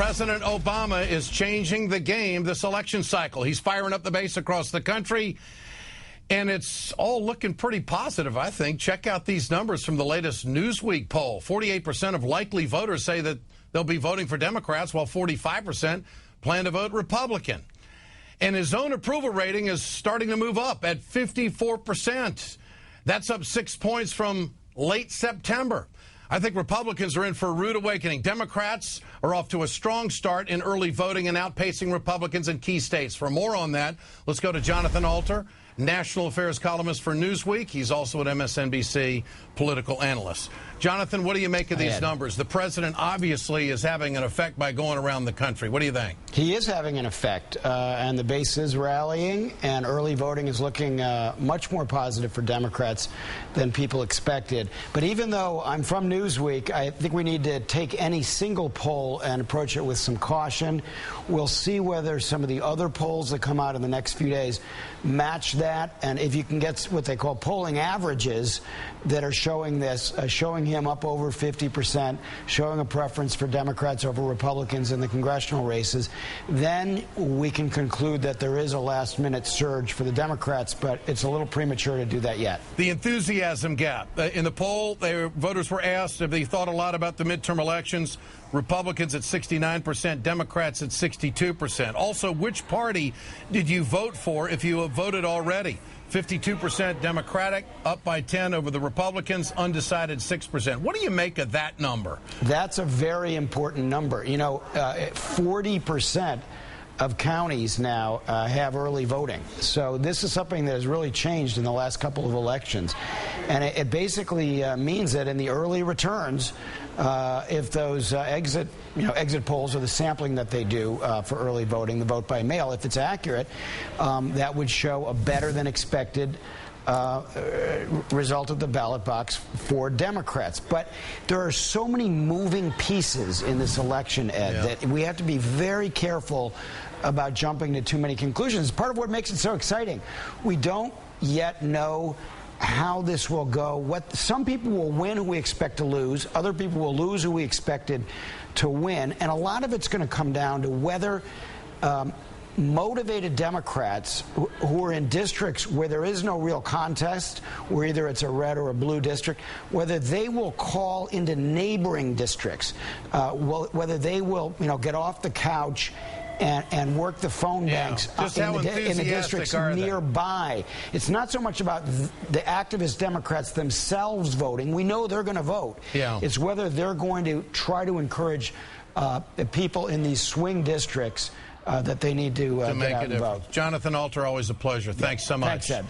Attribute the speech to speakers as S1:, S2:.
S1: President Obama is changing the game this election cycle. He's firing up the base across the country, and it's all looking pretty positive, I think. Check out these numbers from the latest Newsweek poll. 48% of likely voters say that they'll be voting for Democrats, while 45% plan to vote Republican. And his own approval rating is starting to move up at 54%. That's up 6 points from late September. I think Republicans are in for a rude awakening. Democrats are off to a strong start in early voting and outpacing Republicans in key states. For more on that, let's go to Jonathan Alter, national affairs columnist for Newsweek. He's also an MSNBC political analyst. Jonathan, what do you make of these numbers? The president obviously is having an effect by going around the country. What do you think?
S2: He is having an effect, and the base is rallying, and early voting is looking much more positive for Democrats than people expected. But even though I'm from Newsweek, I think we need to take any single poll and approach it with some caution. We'll see whether some of the other polls that come out in the next few days match that, and if you can get what they call polling averages that are showing this, showing him up over 50%, showing a preference for Democrats over Republicans in the congressional races, then we can conclude that there is a last-minute surge for the Democrats, but it's a little premature to do that yet.
S1: The enthusiasm gap. In the poll, voters were asked if they thought a lot about the midterm elections. Republicans at 69%, Democrats at 62%. Also, which party did you vote for if you have voted already? 52% Democratic, up by 10 over the Republicans, undecided 6%. What do you make of that number?
S2: That's a very important number. You know, 40% of counties now have early voting. So this is something that has really changed in the last couple of elections. And it basically means that in the early returns, if those exit polls or the sampling that they do for early voting, the vote by mail, if it's accurate, that would show a better than expected result of the ballot box for Democrats. But there are so many moving pieces in this election, Ed, that we have to be very careful about jumping to too many conclusions. Part of what makes it so exciting, we don't yet know how this will go. Some people will win who we expect to lose. Other people will lose who we expected to win. And a lot of it's going to come down to whether motivated Democrats who are in districts where there is no real contest, where either it's a red or a blue district, whether they will call into neighboring districts, whether they will, get off the couch and work the phone banks in the districts nearby. It's not so much about the activist Democrats themselves voting. We know they're going to vote. It's whether they're going to try to encourage the people in these swing districts that they need to get out and vote.
S1: Jonathan Alter, always a pleasure. Thanks so much.
S2: Thanks, Ed.